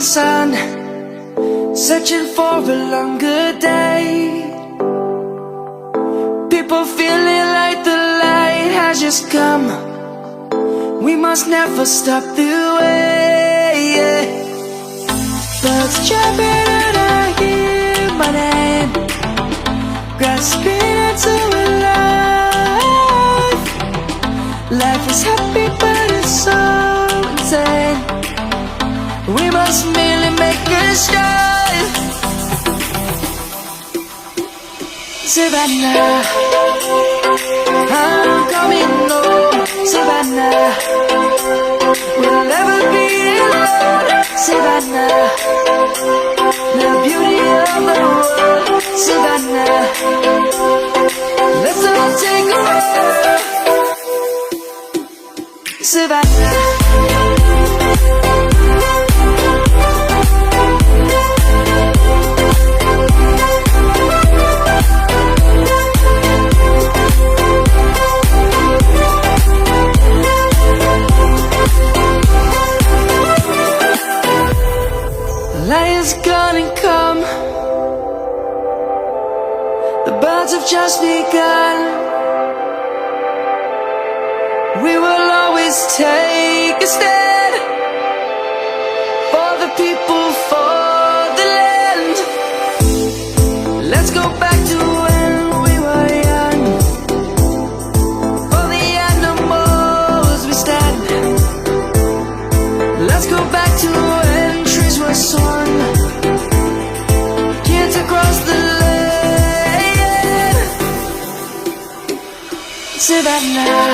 morning sun, searching for a longer day. People feeling like the light has just come. We must never stop the way. Birds jumping and I hear my name, grasping into a life. Life is happy but it's so insane. We must merely make a start. Savannah, I'm coming home. Savannah, we'll never be alone. Savannah, the beauty of the world. Savannah, let's all take a walk. Savannah. Lion's gonna come. The birds have just begun. We will always take a stand for the people, for the land. Let's go back to when we were young. For the animals we stand. Let's go back to when trees were swung, kids across the land. Savannah,